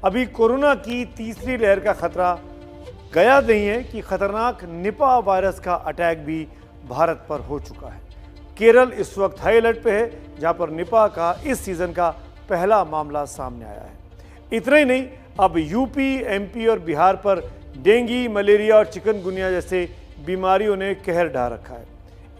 अभी कोरोना की तीसरी लहर का खतरा गया नहीं है कि खतरनाक निपा वायरस का अटैक भी भारत पर हो चुका है। केरल इस वक्त हाई अलर्ट पे है, जहां पर निपा का इस सीजन का पहला मामला सामने आया है। इतना ही नहीं, अब यूपी, एमपी और बिहार पर डेंगू, मलेरिया और चिकनगुनिया जैसे बीमारियों ने कहर ढा रखा है।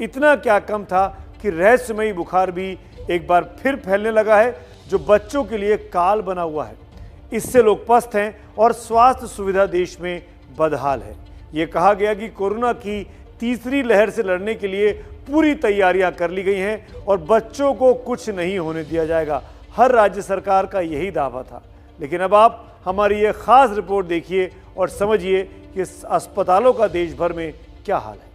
इतना क्या कम था कि रहस्यमयी बुखार भी एक बार फिर फैलने लगा है, जो बच्चों के लिए काल बना हुआ है। इससे लोग पस्त हैं और स्वास्थ्य सुविधा देश में बदहाल है। ये कहा गया कि कोरोना की तीसरी लहर से लड़ने के लिए पूरी तैयारियां कर ली गई हैं और बच्चों को कुछ नहीं होने दिया जाएगा। हर राज्य सरकार का यही दावा था। लेकिन अब आप हमारी ये खास रिपोर्ट देखिए और समझिए कि अस्पतालों का देश भर में क्या हाल है।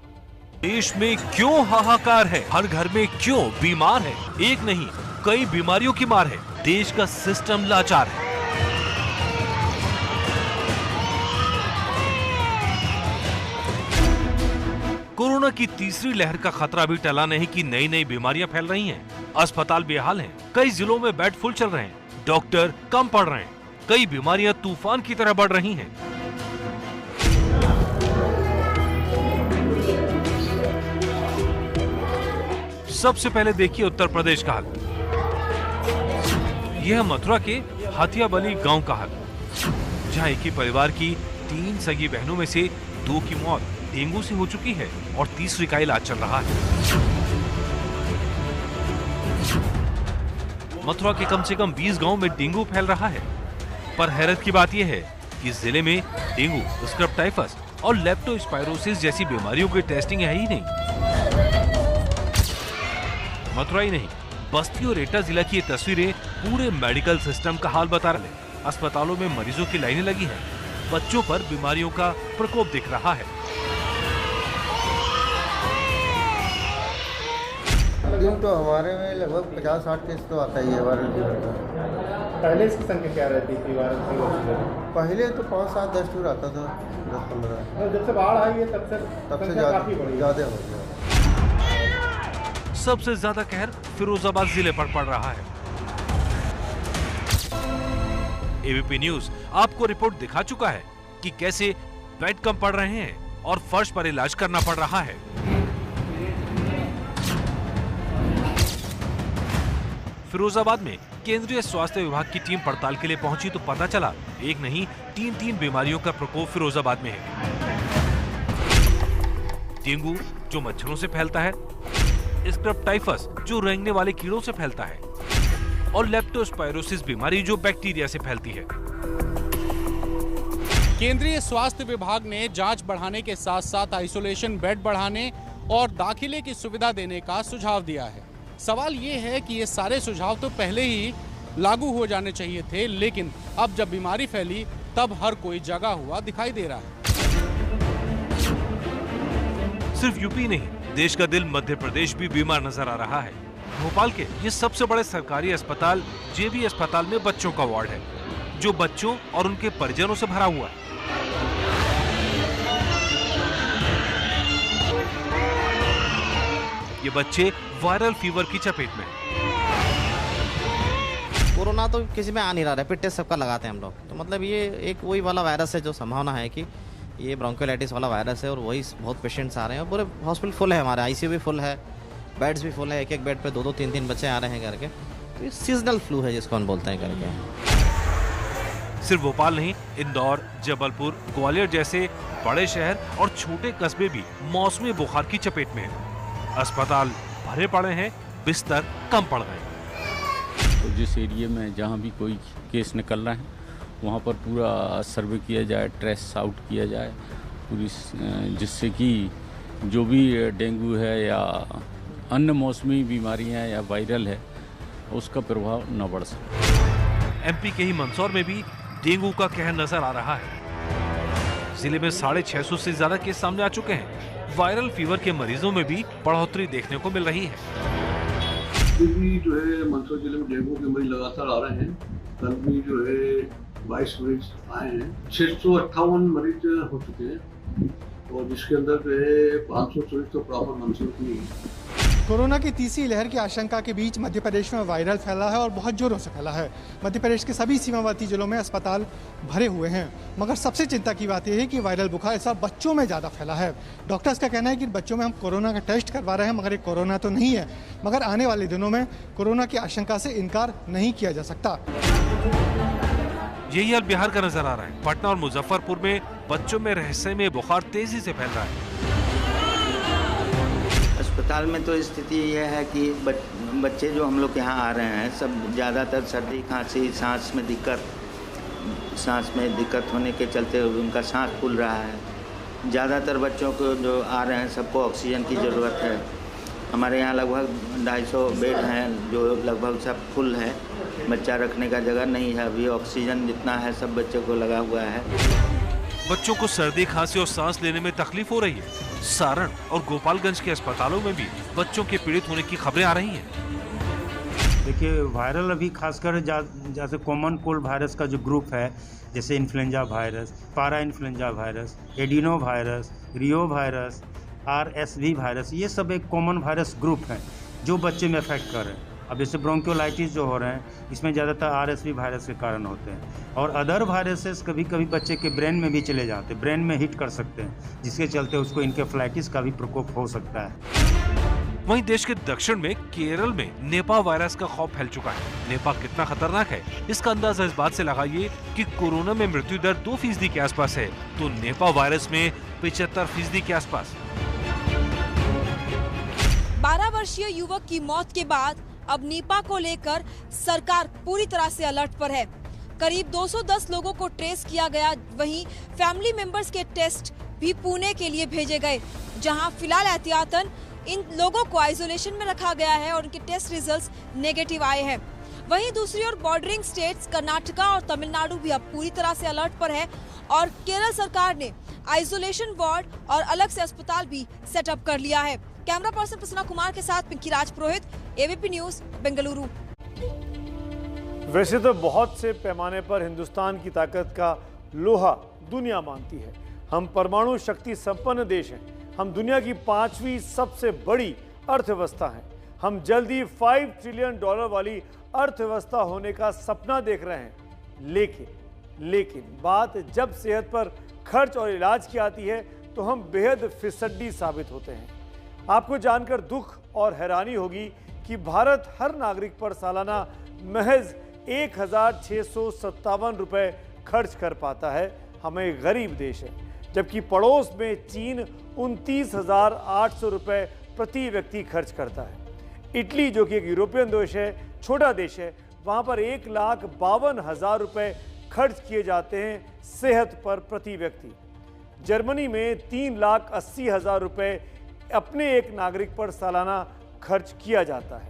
देश में क्यों हाहाकार है, हर घर में क्यों बीमार है, एक नहीं कई बीमारियों की मार है, देश का सिस्टम लाचार है। कोरोना की तीसरी लहर का खतरा भी टला नहीं कि नई नई बीमारियां फैल रही हैं। अस्पताल बेहाल हैं, कई जिलों में बेड फुल चल रहे हैं, डॉक्टर कम पड़ रहे हैं, कई बीमारियां तूफान की तरह बढ़ रही हैं। सबसे पहले देखिए उत्तर प्रदेश का हाल। यह मथुरा के हथियाबली गांव का हाल, जहां एक ही परिवार की 3 सगी बहनों में से 2 की मौत डेंगू से हो चुकी है और तीसरी का इलाज चल रहा है। मथुरा के कम से कम 20 गांव में डेंगू फैल रहा है, पर हैरत की बात यह है कि इस जिले में डेंगू, स्क्रब टाइफस और लेप्टोस्पाइरोसिस जैसी बीमारियों की टेस्टिंग है ही नहीं। मथुरा ही नहीं, बस्ती और एटा जिला की ये तस्वीरें पूरे मेडिकल सिस्टम का हाल बता रहे हैं। अस्पतालों में मरीजों की लाइनें लगी हैं, बच्चों पर बीमारियों का प्रकोप दिख रहा है। तो हमारे में लगभग 50-60 केस तो आता ही है वायरल फीवर का। पहले इसकी संख्या क्या रहती थी वायरल फीवर? पहले तो 5-7-10 टूर आता था, 10-15। जब से बाढ़ आई है तब से ज़्यादा हो गया। सबसे ज्यादा कहर फिरोजाबाद जिले पर पड़ रहा है। एबीपी न्यूज आपको रिपोर्ट दिखा चुका है कि कैसे बेड कम पड़ रहे हैं और फर्श पर इलाज करना पड़ रहा है। फिरोजाबाद में केंद्रीय स्वास्थ्य विभाग की टीम पड़ताल के लिए पहुंची तो पता चला एक नहीं 3 बीमारियों का प्रकोप फिरोजाबाद में है। डेंगू जो मच्छरों से फैलता है, स्क्रब टाइफस जो रेंगने वाले कीड़ों से फैलता है और लेप्टोस्पाइरोसिस बीमारी जो बैक्टीरिया से फैलती है। केंद्रीय स्वास्थ्य विभाग ने जांच बढ़ाने के साथ साथ आइसोलेशन बेड बढ़ाने और दाखिले की सुविधा देने का सुझाव दिया है। सवाल ये है कि ये सारे सुझाव तो पहले ही लागू हो जाने चाहिए थे, लेकिन अब जब बीमारी फैली तब हर कोई जगा हुआ दिखाई दे रहा है। सिर्फ यूपी नहीं, देश का दिल मध्य प्रदेश भी बीमार नजर आ रहा है। भोपाल के ये सबसे बड़े सरकारी अस्पताल जेबी अस्पताल में बच्चों का वार्ड है, जो बच्चों और उनके परिजनों से भरा हुआ है। ये बच्चे वायरल फीवर की चपेट में हैं। कोरोना तो किसी में आ नहीं रहा, रैपिड टेस्ट सबका लगाते हैं हम लोग। तो मतलब ये एक वही वाला वायरस है जो संभावना है कि ये ब्रोंकोलाइटिस वाला वायरस है और वही बहुत पेशेंट्स आ रहे हैं। पूरे हॉस्पिटल फुल है, हमारे आईसीयू भी फुल है, बेड्स भी फुल है, एक बेड पे 2-2, 3-3 बच्चे आ रहे हैं करके। तो ये सीजनल फ्लू है जिसको हम बोलते हैं करके। सिर्फ भोपाल नहीं, इंदौर, जबलपुर, ग्वालियर जैसे बड़े शहर और छोटे कस्बे भी मौसमी बुखार की चपेट में हैं। अस्पताल भरे पड़े हैं, बिस्तर कम पड़ गए। तो जिस एरिया में जहाँ भी कोई केस निकल रहा है वहाँ पर पूरा सर्वे किया जाए, ट्रेस आउट किया जाए पूरी, जिससे कि जो भी डेंगू है या अन्य मौसमी बीमारियाँ या वायरल है उसका प्रभाव न बढ़ सके। एमपी के ही मंदसौर में भी डेंगू का कहर नजर आ रहा है। जिले में 650 से ज्यादा केस सामने आ चुके हैं। वायरल फीवर के मरीजों में भी बढ़ोतरी देखने को मिल रही है। भी जो है मंदसौर जिले में डेंगू के मरीज लगातार आ रहे हैं। कल भी जो है 22 मरीज आए हैं, 658 मरीज हो चुके हैं और जिसके अंदर जो है 524 तो प्रॉपर मंदसौर की कोरोना की तीसरी लहर की आशंका के बीच मध्य प्रदेश में वायरल फैला है और बहुत जोरों से फैला है। मध्य प्रदेश के सभी सीमावर्ती जिलों में अस्पताल भरे हुए हैं, मगर सबसे चिंता की बात यह है कि वायरल बुखार इस बार बच्चों में ज़्यादा फैला है। डॉक्टर्स का कहना है कि बच्चों में हम कोरोना का टेस्ट करवा रहे हैं, मगर ये कोरोना तो नहीं है, मगर आने वाले दिनों में कोरोना की आशंका से इनकार नहीं किया जा सकता। यही हाल बिहार का नजर आ रहा है। पटना और मुजफ्फरपुर में बच्चों में रहस्यमय बुखार तेजी से फैल रहा है। अस्पताल में तो स्थिति यह है कि बच्चे जो हम लोग यहाँ आ रहे हैं सब ज़्यादातर सर्दी खांसी सांस में दिक्कत होने के चलते उनका सांस फूल रहा है। ज़्यादातर बच्चों को जो आ रहे हैं सबको ऑक्सीजन की ज़रूरत है। हमारे यहाँ लगभग 250 बेड हैं जो लगभग सब फुल है। बच्चा रखने का जगह नहीं है, अभी ऑक्सीजन जितना है सब बच्चों को लगा हुआ है। बच्चों को सर्दी खांसी और सांस लेने में तकलीफ हो रही है। सारण और गोपालगंज के अस्पतालों में भी बच्चों के पीड़ित होने की खबरें आ रही हैं। देखिए, वायरल अभी खासकर जैसे कॉमन कोल्ड वायरस का जो ग्रुप है, जैसे इन्फ्लुएंजा वायरस, पारा इन्फ्लुएंजा वायरस, एडिनो वायरस, रियो वायरस, RSV वायरस, ये सब एक कॉमन वायरस ग्रुप है जो बच्चे में अफेक्ट कर रहे हैं। अब जैसे ब्रोंकियोलाइटिस जो हो रहे हैं इसमें ज़्यादातर RSV वायरस के कारण होते हैं, और अदर वायरसेस कभी कभी बच्चे के ब्रेन में भी चले जाते हैं, ब्रेन में हिट कर सकते हैं, जिसके चलते उसको इनकेफ्लाइटिस का भी प्रकोप हो सकता है। वहीं देश के दक्षिण में केरल में निपा वायरस का खौफ फैल चुका है। निपा कितना खतरनाक है इसका अंदाजा इस बात से लगाइए कि कोरोना में मृत्यु दर 2% के आसपास है, तो निपा वायरस में 75% के आसपास। 12 वर्षीय युवक की मौत के बाद अब निपा को लेकर सरकार पूरी तरह से अलर्ट पर है। करीब 210 लोगों को ट्रेस किया गया। वहीं फैमिली मेंबर्स के टेस्ट भी पुणे के लिए भेजे गए, जहां फिलहाल एहतियातन इन लोगों को आइसोलेशन में रखा गया है और उनके टेस्ट रिजल्ट्स नेगेटिव आए हैं। वहीं दूसरी ओर बॉर्डरिंग स्टेट्स कर्नाटका और तमिलनाडु भी अब पूरी तरह से अलर्ट पर है और केरल सरकार ने आइसोलेशन वार्ड और अलग से अस्पताल भी सेटअप कर लिया है। कैमरा पर्सन प्रसन्ना कुमार के साथ पिंकी राज पुरोहित, ABP न्यूज, बेंगलुरु। वैसे तो बहुत से पैमाने पर हिंदुस्तान की ताकत का लोहा दुनिया मानती है। हम परमाणु शक्ति संपन्न देश हैं। हम दुनिया की 5वीं सबसे बड़ी अर्थव्यवस्था हैं। हम जल्दी $5 ट्रिलियन वाली अर्थव्यवस्था होने का सपना देख रहे हैं। लेकिन बात जब सेहत पर खर्च और इलाज की आती है तो हम बेहद फिसड्डी साबित होते हैं। आपको जानकर दुख और हैरानी होगी कि भारत हर नागरिक पर सालाना महज 1,657 रुपए खर्च कर पाता है। हमें गरीब देश है, जबकि पड़ोस में चीन 29,800 रुपए प्रति व्यक्ति खर्च करता है। इटली, जो कि एक यूरोपियन देश है, छोटा देश है, वहां पर 1,52,000 रुपए खर्च किए जाते हैं सेहत पर प्रति व्यक्ति। जर्मनी में 3,80,000 रुपए अपने एक नागरिक पर सालाना खर्च किया जाता है।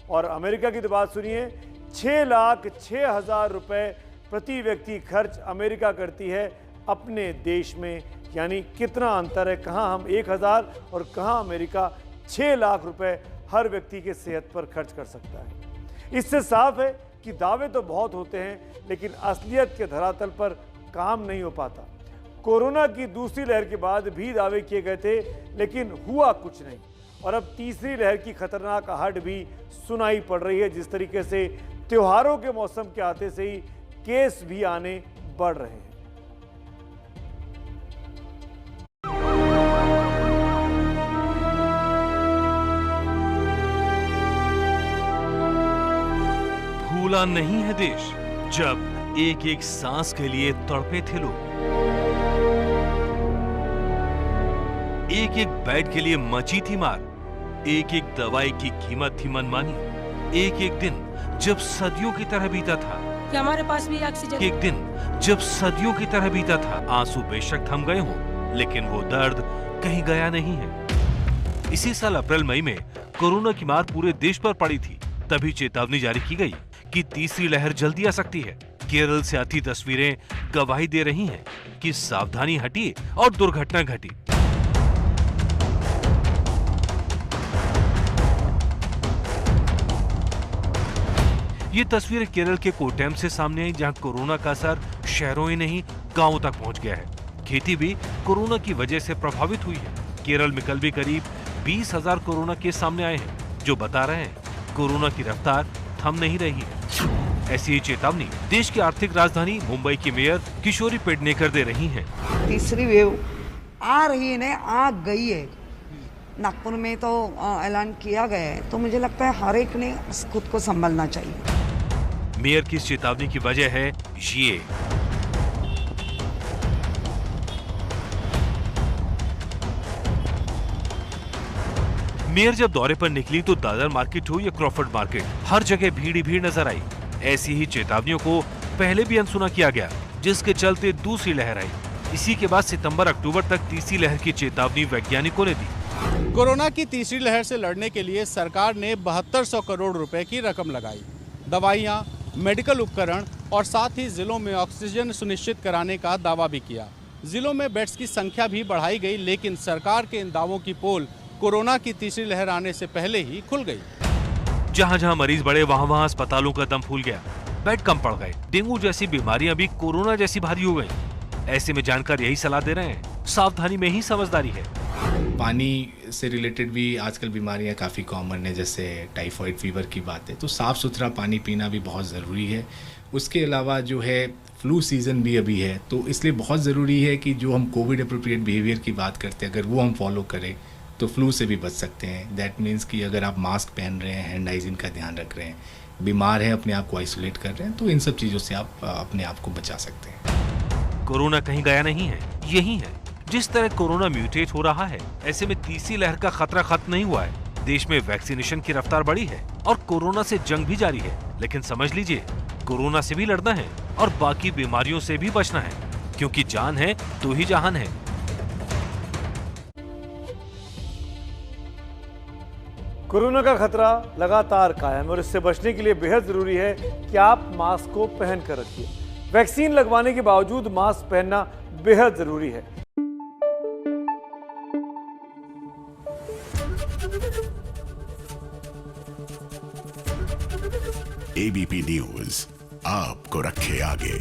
और अमेरिका की तो बात सुनिए, 6,06,000 रुपए प्रति व्यक्ति खर्च अमेरिका करती है अपने देश में। यानी कितना अंतर है, कहाँ हम 1,000 और कहाँ अमेरिका 6 लाख रुपए हर व्यक्ति के सेहत पर खर्च कर सकता है। इससे साफ है कि दावे तो बहुत होते हैं, लेकिन असलियत के धरातल पर काम नहीं हो पाता। कोरोना की दूसरी लहर के बाद भी दावे किए गए थे, लेकिन हुआ कुछ नहीं। और अब तीसरी लहर की खतरनाक आहट भी सुनाई पड़ रही है। जिस तरीके से त्योहारों के मौसम के आते से ही केस भी आने बढ़ रहे हैं। भूला नहीं है देश जब एक एक सांस के लिए तड़पे थे लोग, एक एक बेड के लिए मची थी मार, एक एक दवाई की कीमत थी मनमानी, एक एक दिन जब सदियों की तरह बीता था कि हमारे पास भी ऑक्सीजन, एक दिन जब सदियों की तरह बीता था। आंसू बेशक थम गए हों, लेकिन वो दर्द कहीं गया नहीं है। इसी साल अप्रैल मई में कोरोना की मार पूरे देश पर पड़ी थी। तभी चेतावनी जारी की गई कि तीसरी लहर जल्दी आ सकती है। केरल से आती तस्वीरें गवाही दे रही हैं कि सावधानी हटी और दुर्घटना घटी। ये तस्वीरें केरल के कोट्टयम से सामने आई, जहां कोरोना का असर शहरों ही नहीं गांवों तक पहुंच गया है। खेती भी कोरोना की वजह से प्रभावित हुई है। केरल में कल भी करीब 20,000 कोरोना केस सामने आए हैं, जो बता रहे हैं कोरोना की रफ्तार थम नहीं रही है। ऐसी ही चेतावनी देश की आर्थिक राजधानी मुंबई की मेयर किशोरी पेडनेकर दे रही हैं। तीसरी वेव आ रही है, आ गई है। नागपुर में तो ऐलान किया गया है, तो मुझे लगता है हर एक ने खुद को संभालना चाहिए। मेयर की चेतावनी की वजह है ये। मेयर जब दौरे पर निकली तो दादर मार्केट हो या क्रॉफर्ड मार्केट, हर जगह भीड़ ही भीड़ नजर आई। ऐसी ही चेतावनियों को पहले भी अनसुना किया गया, जिसके चलते दूसरी लहर आई। इसी के बाद सितंबर अक्टूबर तक तीसरी लहर की चेतावनी वैज्ञानिकों ने दी। कोरोना की तीसरी लहर से लड़ने के लिए सरकार ने 7200 करोड़ रुपए की रकम लगाई। दवाइयां, मेडिकल उपकरण और साथ ही जिलों में ऑक्सीजन सुनिश्चित कराने का दावा भी किया। जिलों में बेड्स की संख्या भी बढ़ाई गई, लेकिन सरकार के इन दावों की पोल कोरोना की तीसरी लहर आने से पहले ही खुल गई। जहां जहां मरीज बढ़े वहां अस्पतालों का दम फूल गया, बेड कम पड़ गए। डेंगू जैसी बीमारियां भी कोरोना जैसी भारी हो गई। ऐसे में जानकार यही सलाह दे रहे हैं, सावधानी में ही समझदारी है। पानी से रिलेटेड भी आजकल बीमारियां काफ़ी कॉमन है, जैसे टाइफाइड फीवर की बात है, तो साफ़ सुथरा पानी पीना भी बहुत ज़रूरी है। उसके अलावा जो है फ्लू सीज़न भी अभी है, तो इसलिए बहुत ज़रूरी है कि जो हम कोविड अप्रोप्रिएट बिहेवियर की बात करते हैं, अगर वो हम फॉलो करें तो फ्लू से भी बच सकते हैं। दैट मीन्स कि अगर आप मास्क पहन रहे हैं, हैंड हाइजीन का ध्यान रख रहे हैं, बीमार हैं, अपने आप को आइसोलेट कर रहे हैं, तो इन सब चीज़ों से आप अपने आप को बचा सकते हैं। कोरोना कहीं गया नहीं है, यही है। जिस तरह कोरोना म्यूटेट हो रहा है, ऐसे में तीसरी लहर का खतरा खत्म नहीं हुआ है। देश में वैक्सीनेशन की रफ्तार बढ़ी है और कोरोना से जंग भी जारी है। लेकिन समझ लीजिए, कोरोना से भी लड़ना है और बाकी बीमारियों से भी बचना है, क्योंकि जान है तो ही जहान है। कोरोना का खतरा लगातार कायम और इससे बचने के लिए बेहद जरूरी है कि आप मास्क को पहन कर रखिए। वैक्सीन लगवाने के बावजूद मास्क पहनना बेहद जरूरी है। एबीपी न्यूज आपको रखे आगे।